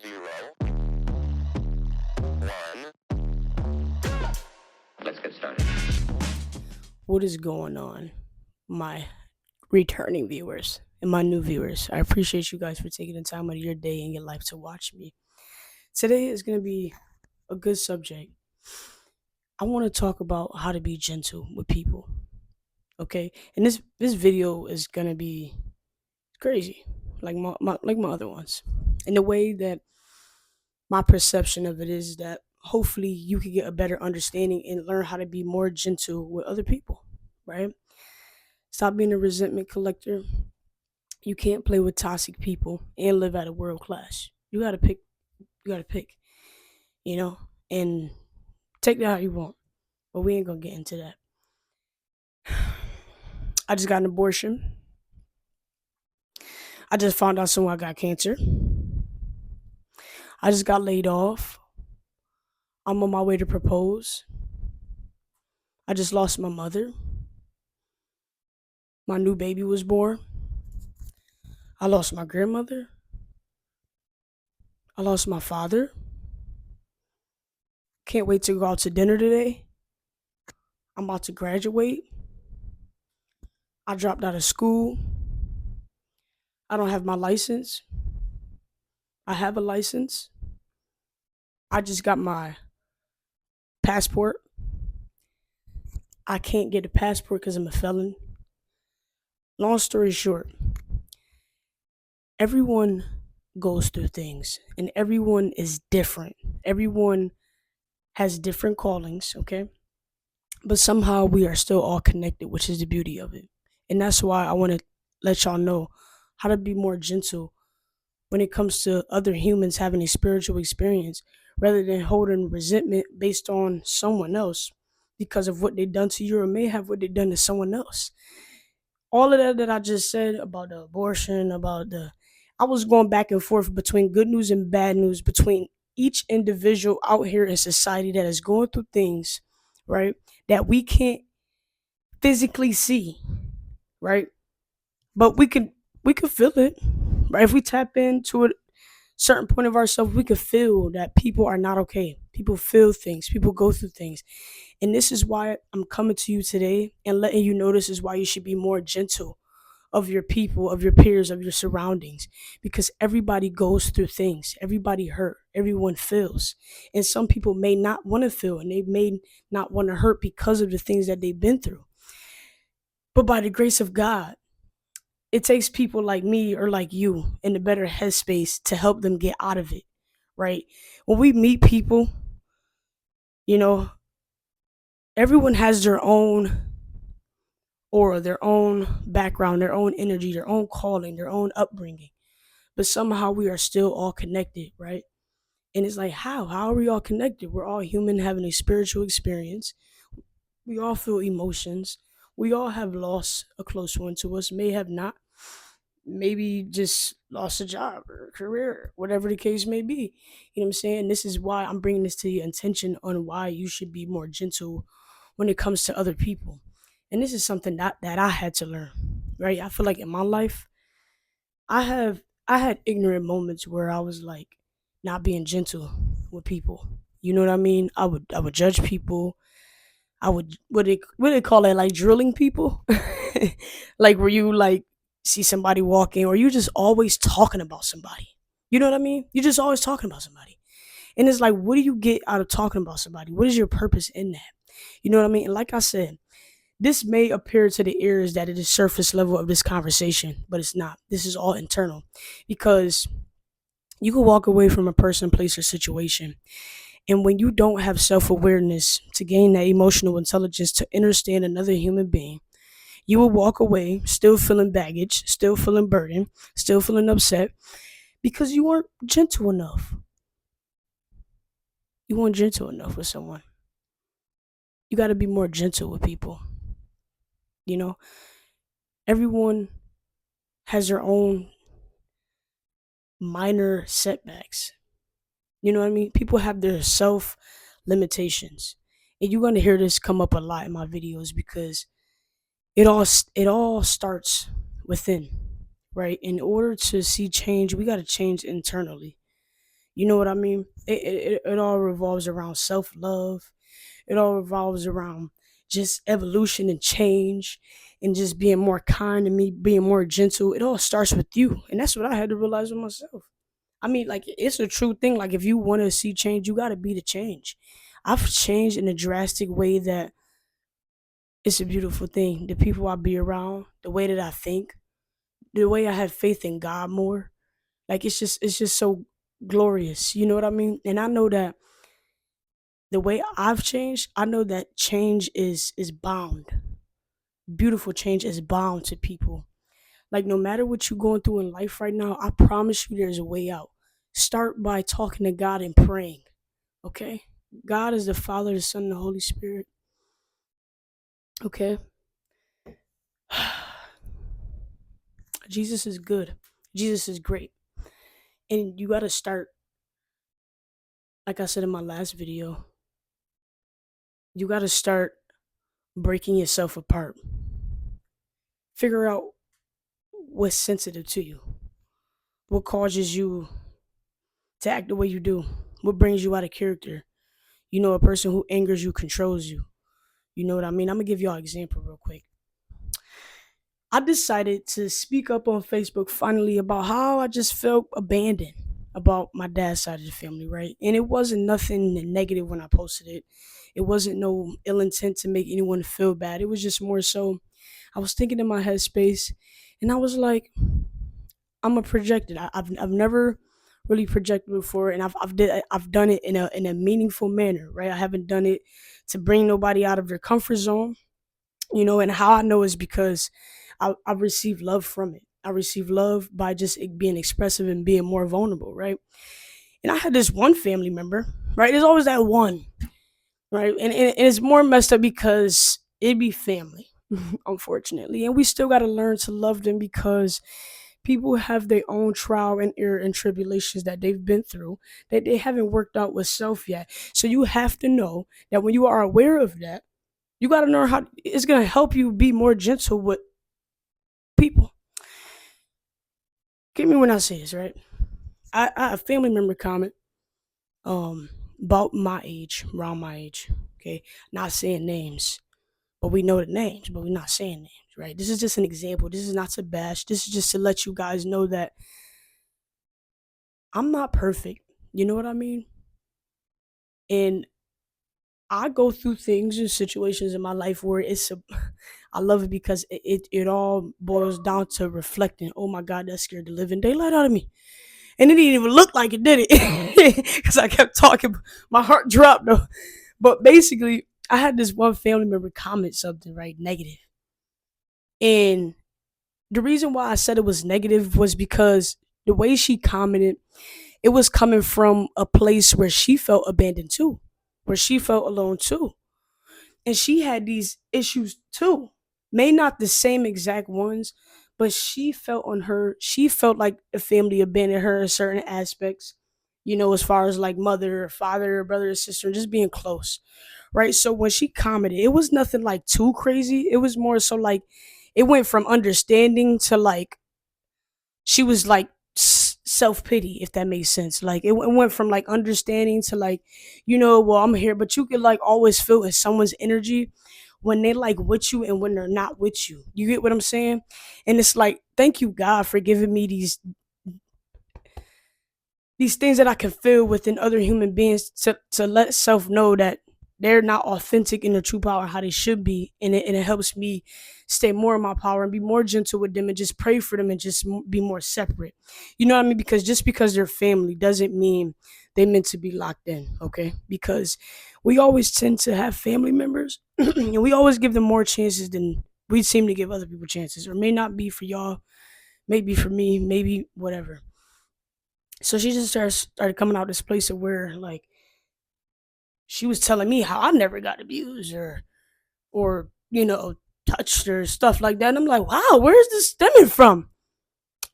0, 1. Let's get started. What is going on, my returning viewers and my new viewers? I appreciate you guys for taking the time out of your day and your life to watch me. Today is going to be a good subject. I want to talk about how to be gentle with people. Okay, and this video is going to be crazy, like my other ones. In the way that my perception of it is that hopefully you can get a better understanding and learn how to be more gentle with other people. Right? Stop being a resentment collector. You can't play with toxic people and live at a world class. You gotta pick. You gotta pick. You know, and take that how you want. But we ain't gonna get into that. I just got an abortion. I just found out someone got cancer. I just got laid off. I'm on my way to propose. I just lost my mother. My new baby was born. I lost my grandmother. I lost my father. Can't wait to go out to dinner today. I'm about to graduate. I dropped out of school. I don't have my license. I have a license. I just got my passport. I can't get a passport because I'm a felon. Long story short, everyone goes through things and everyone is different. Everyone has different callings, okay? But somehow we are still all connected, which is the beauty of it. And that's why I want to let y'all know how to be more gentle when it comes to other humans having a spiritual experience rather than holding resentment based on someone else because of what they done to you or may have what they done to someone else. All of that I just said about the abortion, about the I was going back and forth between good news and bad news between each individual out here in society that is going through things, right? That we can't physically see, right? But we can feel it, right? If we tap into a certain point of ourselves, we can feel that people are not okay. People feel things. People go through things. And this is why I'm coming to you today and letting you know this is why you should be more gentle of your people, of your peers, of your surroundings, because everybody goes through things. Everybody hurt. Everyone feels. And some people may not want to feel and they may not want to hurt because of the things that they've been through. But by the grace of God, it takes people like me or like you in a better headspace to help them get out of it, right? When we meet people, you know, everyone has their own aura, their own background, their own energy, their own calling, their own upbringing. But somehow we are still all connected, right? And it's like, how? How are we all connected? We're all human having a spiritual experience. We all feel emotions. We all have lost a close one to us, may have not. Maybe just lost a job or a career, whatever the case may be. You know what I'm saying? This is why I'm bringing this to your attention on why you should be more gentle when it comes to other people. And this is something that I had to learn, right? I feel like in my life, I had ignorant moments where I was like not being gentle with people. You know what I mean? I would judge people. I would what they call it, like drilling people, like where you like see somebody walking or you just always talking about somebody. You know what I mean? You're just always talking about somebody, and it's like, what do you get out of talking about somebody? What is your purpose in that? You know what I mean? And like I said, this may appear to the ears that it is surface level of this conversation, but it's not. This is all internal, because you can walk away from a person, place, or situation, and when you don't have self awareness to gain that emotional intelligence to understand another human being, you will walk away still feeling baggage, still feeling burden, still feeling upset because you weren't gentle enough. You weren't gentle enough with someone. You got to be more gentle with people. You know, everyone has their own minor setbacks. You know what I mean? People have their self limitations. And you're going to hear this come up a lot in my videos because it all starts within, right? In order to see change, we got to change internally. You know what I mean? It all revolves around self love. It all revolves around just evolution and change and just being more kind and me being more gentle. It all starts with you. And that's what I had to realize with myself. I mean, like, it's a true thing. Like, if you want to see change, you got to be the change. I've changed in a drastic way that it's a beautiful thing. The people I be around, the way that I think, the way I have faith in God more. Like, it's just so glorious. You know what I mean? And I know that the way I've changed, I know that change is bound. Beautiful change is bound to people. Like, no matter what you're going through in life right now, I promise you there's a way out. Start by talking to God and praying. Okay? God is the Father, the Son, and the Holy Spirit. Okay? Jesus is good. Jesus is great. And you gotta start, like I said in my last video, you gotta start breaking yourself apart. Figure out what's sensitive to you. What causes you to act the way you do? What brings you out of character? You know, a person who angers you controls you. You know what I mean? I'm gonna give y'all an example real quick. I decided to speak up on Facebook finally about how I just felt abandoned about my dad's side of the family, right? And it wasn't nothing negative when I posted it. It wasn't no ill intent to make anyone feel bad. It was just more so I was thinking in my headspace, and I was like, I'm a projected. I've never really projected before, and I've done it in a meaningful manner, right? I haven't done it to bring nobody out of their comfort zone, you know. And how I know is because I received love from it. I received love by just being expressive and being more vulnerable, right? And I had this one family member, right? There's always that one, right? And it's more messed up because it be family, unfortunately, and we still got to learn to love them because people have their own trial and error and tribulations that they've been through that they haven't worked out with self yet. So you have to know that when you are aware of that, you got to know how it's going to help you be more gentle with people. Get me when I say this, right? I a family member comment about my age, around my age. Okay, not saying names, but we know the names, but we're not saying names, right? This is just an example. This is not to bash. This is just to let you guys know that I'm not perfect. You know what I mean? And I go through things and situations in my life where I love it because it all boils down to reflecting. Oh my God, that scared the living daylight out of me. And it didn't even look like it, did it? Because I kept talking. My heart dropped though. But basically, I had this one family member comment something, right? Negative. And the reason why I said it was negative was because the way she commented, it was coming from a place where she felt abandoned too, where she felt alone too. And she had these issues too. May not the same exact ones, but she felt like the family abandoned her in certain aspects, you know, as far as like mother or father or brother or sister, just being close. Right. So when she commented, it was nothing like too crazy. It was more so like it went from understanding to like she was like self pity, if that makes sense. Like it went from like understanding to like, you know, well, I'm here, but you could like always feel in someone's energy when they like with you and when they're not with you. You get what I'm saying? And it's like, thank you, God, for giving me these things that I can feel within other human beings to let self know that they're not authentic in their true power how they should be, and it helps me stay more in my power and be more gentle with them and just pray for them and just be more separate. You know what I mean? Because just because they're family doesn't mean they meant to be locked in. Okay? Because we always tend to have family members and we always give them more chances than we seem to give other people chances, or may not be for y'all, maybe for me, maybe whatever. So she just started coming out this place of where like she was telling me how I never got abused or you know touched or stuff like that. And I'm like, wow, where's this stemming from,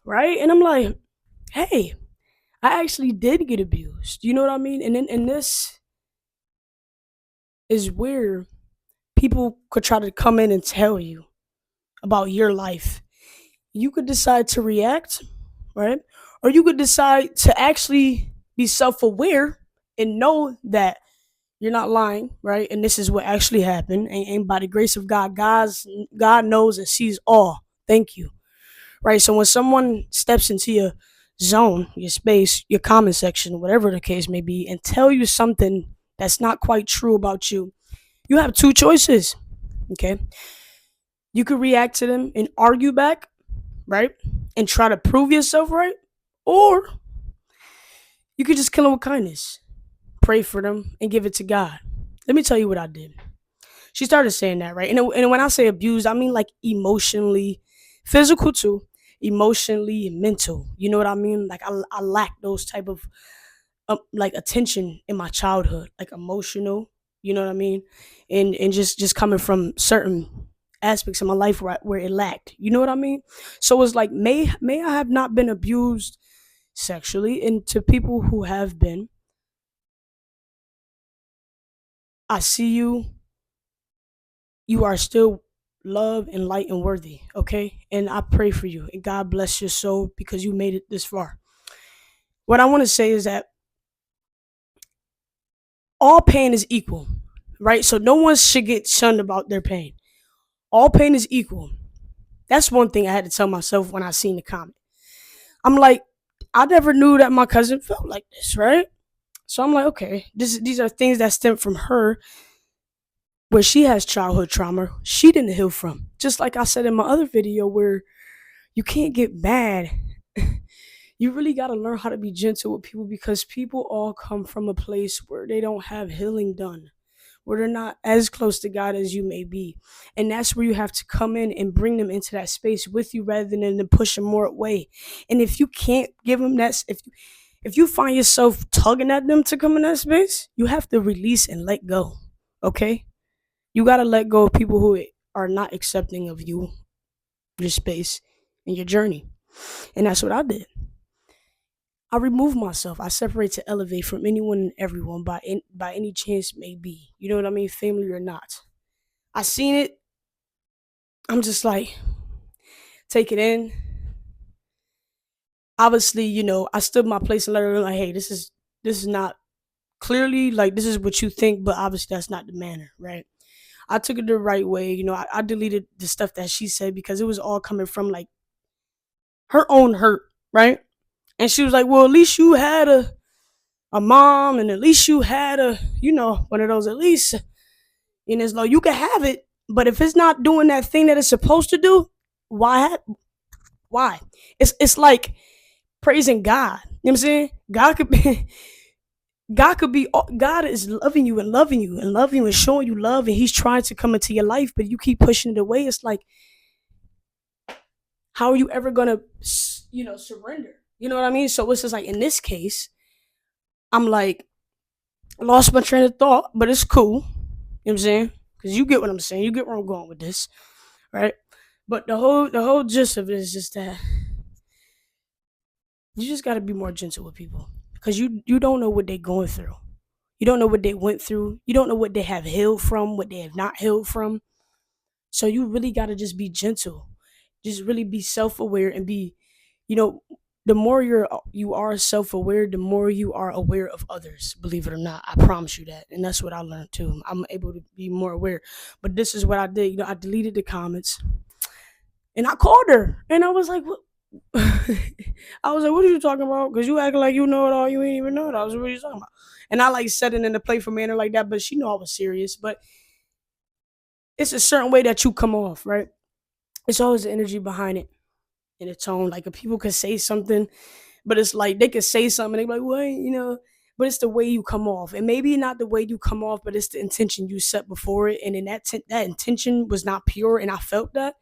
right? And I'm like, hey, I actually did get abused. You know what I mean? And this is where people could try to come in and tell you about your life. You could decide to react, right? Or you could decide to actually be self-aware and know that you're not lying, right? And this is what actually happened. And by the grace of God, God knows and sees all. Thank you, right? So when someone steps into your zone, your space, your comment section, whatever the case may be, and tell you something that's not quite true about you, you have two choices. Okay, you could react to them and argue back, right, and try to prove yourself right, or you could just kill them with kindness, pray for them, and give it to God. Let me tell you what I did. She started saying that, right? And when I say abused, I mean like emotionally, physical too, emotionally, mental. You know what I mean? Like I lacked those type of like attention in my childhood, like emotional. You know what I mean? And just coming from certain aspects of my life where it lacked. You know what I mean? So it's like may I have not been abused sexually, and to people who have been, I see you. You are still loved and light and worthy, okay? And I pray for you and God bless your soul because you made it this far. What I want to say is that all pain is equal, right? So no one should get shunned about their pain. All pain is equal. That's one thing I had to tell myself when I seen the comment. I'm like, I never knew that my cousin felt like this, right? So I'm like, okay, these are things that stem from her where she has childhood trauma she didn't heal from. Just like I said in my other video where you can't get mad. You really got to learn how to be gentle with people because people all come from a place where they don't have healing done, where they're not as close to God as you may be. And that's where you have to come in and bring them into that space with you rather than to push them more away. And if you can't give them that, if you find yourself tugging at them to come in that space, you have to release and let go. Okay? You got to let go of people who are not accepting of you, your space, and your journey. And that's what I did. I remove myself. I separate to elevate from anyone and everyone by any chance may be. You know what I mean? Family or not. I seen it. I'm just like, take it in. Obviously, I stood my place and let her know, like, hey, this is not clearly like this is what you think, but obviously that's not the manner, right? I took it the right way. I deleted the stuff that she said because it was all coming from like her own hurt, right? And she was like, well, at least you had a mom and at least you had one of those at least. And it's like, you can have it, but if it's not doing that thing that it's supposed to do, why? Why? It's like praising God. You know what I'm saying? God is loving you and loving you and loving you and showing you love and he's trying to come into your life, but you keep pushing it away. It's like, how are you ever gonna surrender? You know what I mean? So it's just like in this case, I'm like, lost my train of thought, but it's cool. You know what I'm saying? Because you get what I'm saying. You get where I'm going with this, right? But the whole gist of it is just that you just got to be more gentle with people because you don't know what they're going through. You don't know what they went through. You don't know what they have healed from, what they have not healed from. So you really got to just be gentle. Just really be self-aware and be, you know, the more you are self-aware, the more you are aware of others. Believe it or not, I promise you that, and that's what I learned too. I'm able to be more aware. But this is what I did. I deleted the comments, and I called her, and I was like, "What?" I was like, "What are you talking about? Because you acting like you know it all. You ain't even know it. I was what are you talking about?" And I like said it in a playful manner like that, but she knew I was serious. But it's a certain way that you come off, right? It's always the energy behind it and the tone. Like if people could say something, but it's like they could say something, and they be like, "What?" But it's the way you come off, and maybe not the way you come off, but it's the intention you set before it, and then that intention was not pure, and I felt that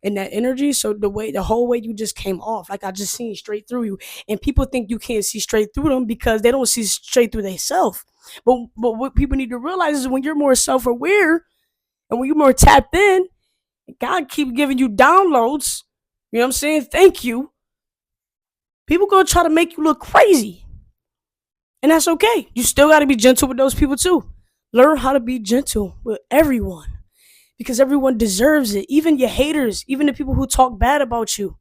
in that energy. So the whole way you just came off, like I just seen straight through you, and people think you can't see straight through them because they don't see straight through themselves. But what people need to realize is when you're more self aware and when you're more tapped in, God keep giving you downloads. You know what I'm saying? Thank you. People gonna try to make you look crazy. And that's okay. You still gotta be gentle with those people too. Learn how to be gentle with everyone. Because everyone deserves it. Even your haters, even the people who talk bad about you.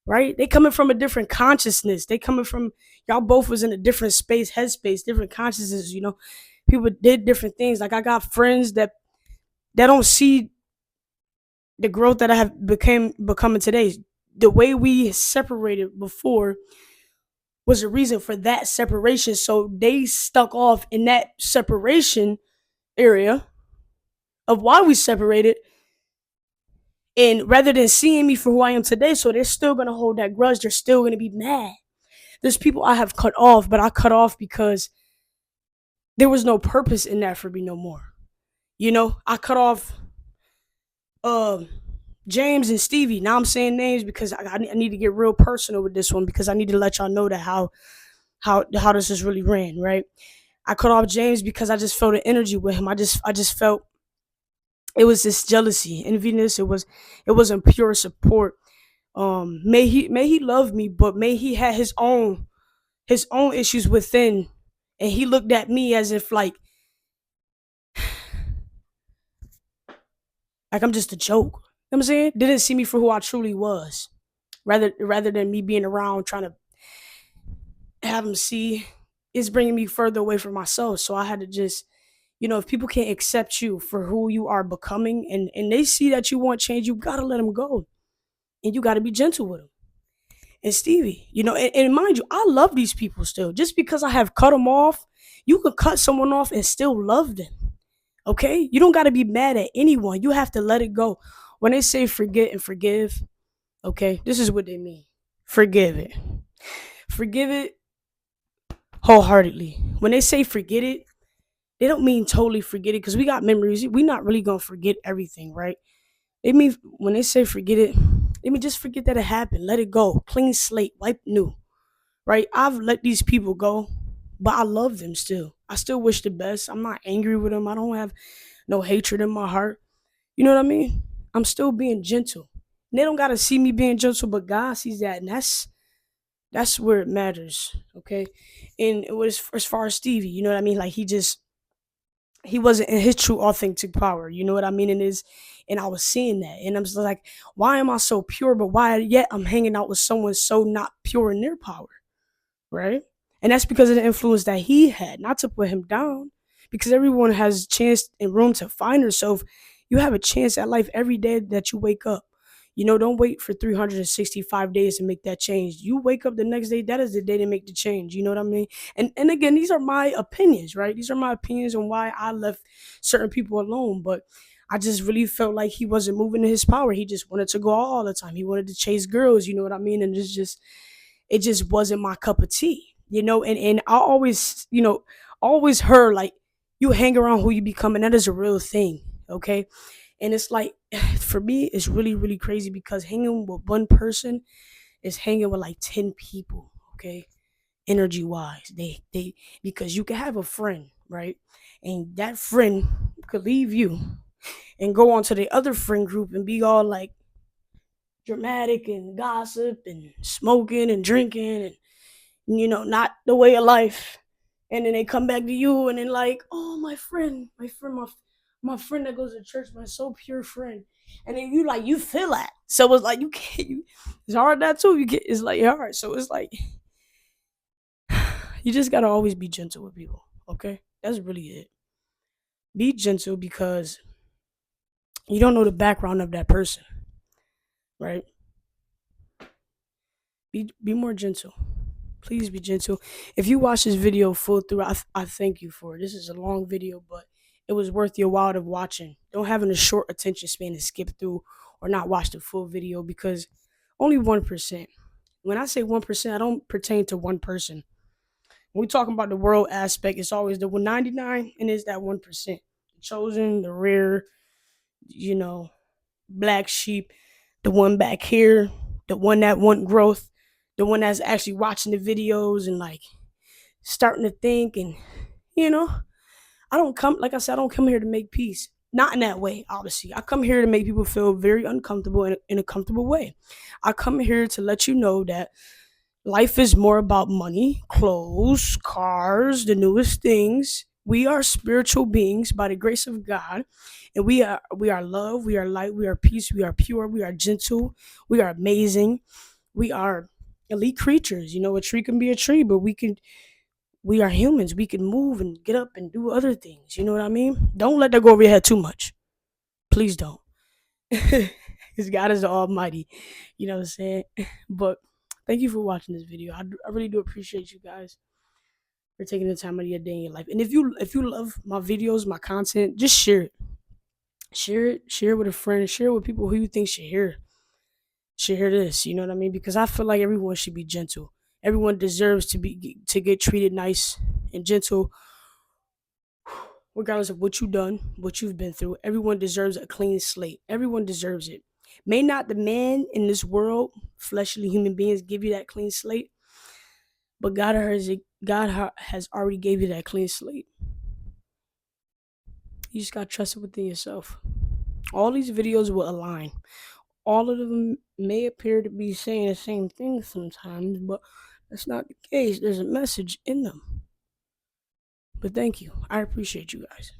right? They coming from a different consciousness. They coming from, y'all both was in a different space, headspace, different consciousnesses. People did different things. Like I got friends that don't see the growth that I have becoming today. The way we separated before was a reason for that separation. So they stuck off in that separation area of why we separated. And rather than seeing me for who I am today, so they're still gonna hold that grudge. They're still gonna be mad. There's people I have cut off, but I cut off because there was no purpose in that for me no more. I cut off um James and Stevie. Now I'm saying names because I need to get real personal with this one because I need to let y'all know that how this is really ran, right? I cut off James because I just felt the energy with him. I just felt it was this jealousy, enviness. It wasn't pure support. May he love me, but may he had his own issues within, and he looked at me as if like I'm just a joke. You know what I'm saying? Didn't see me for who I truly was. Rather than me being around trying to have him see, it's bringing me further away from myself. So I had to just, if people can't accept you for who you are becoming, and they see that you want change, you gotta let them go, and you gotta be gentle with them. And Stevie, and mind you, I love these people still. Just because I have cut them off, you could cut someone off and still love them. Okay? You don't got to be mad at anyone. You have to let it go. When they say forget and forgive, okay, this is what they mean. Forgive it. Forgive it wholeheartedly. When they say forget it, they don't mean totally forget it because we got memories. We're not really going to forget everything, right? They mean when they say forget it, they mean just forget that it happened. Let it go. Clean slate. Wipe new, right? I've let these people go, but I love them still. I still wish the best. I'm not angry with them. I don't have no hatred in my heart. You know what I mean? I'm still being gentle. And they don't gotta see me being gentle, but God sees that, and that's where it matters. Okay, and it was as far as Stevie, you know what I mean? Like he wasn't in his true authentic power. You know what I mean? And I was seeing that, and I'm just like, why am I so pure? But why yet I'm hanging out with someone so not pure in their power, right? And that's because of the influence that he had. Not to put him down, because everyone has chance and room to find herself. You have a chance at life every day that you wake up. Don't wait for 365 days to make that change. You wake up the next day, that is the day to make the change. You know what I mean? And again, these are my opinions, right? These are my opinions on why I left certain people alone. But I just really felt like he wasn't moving in his power. He just wanted to go out all the time. He wanted to chase girls, you know what I mean? And it just wasn't my cup of tea, and I always, always heard like you hang around who you become, and that is a real thing. Okay. And it's like, for me, it's really, really crazy because hanging with one person is hanging with like 10 people. Okay. Energy wise, they because you can have a friend, right? And that friend could leave you and go on to the other friend group and be all like dramatic and gossip and smoking and drinking and not the way of life. And then they come back to you and then like, oh, my friend that goes to church, my so pure friend. And then you feel that. So it's like you can't. It's hard that too. It's like hard. So it's like you just gotta always be gentle with people. Okay, that's really it. Be gentle because you don't know the background of that person, right? Be more gentle. Please be gentle. If you watch this video full through, I thank you for it. This is a long video, but it was worth your while of watching. Don't have a short attention span to skip through or not watch the full video because only 1%. When I say 1%, I don't pertain to one person. When we talking about the world aspect, it's always the 199 and it's that 1%. The chosen, the rare, you know, black sheep, the one back here, the one that want growth, the one that's actually watching the videos and like starting to think. And you know I don't come, like I said, I don't come here to make peace, not in that way. Obviously, I come here to make people feel very uncomfortable in a comfortable way. I come here to let you know that life is more about money, clothes, cars, the newest things. We are spiritual beings by the grace of God, and we are love, we are light, we are peace, we are pure, we are gentle, we are amazing. We are elite creatures. You know, a tree can be a tree, but we are humans. We can move and get up and do other things. You know what I mean? Don't let that go over your head too much. Please don't. Because God is the Almighty. You know what I'm saying? But thank you for watching this video. I really do appreciate you guys for taking the time out of your day in your life. And if you love my videos, my content, just share it. Share it. Share it with a friend. Share it with people who you think should hear this. You know what I mean? Because I feel like everyone should be gentle. Everyone deserves to get treated nice and gentle, regardless of what you've done, what you've been through. Everyone deserves a clean slate. Everyone deserves it. May not the man in this world, fleshly human beings, give you that clean slate, but God has already gave you that clean slate. You just gotta trust it within yourself. All these videos will align. All of them may appear to be saying the same thing sometimes, but that's not the case. There's a message in them. But thank you. I appreciate you guys.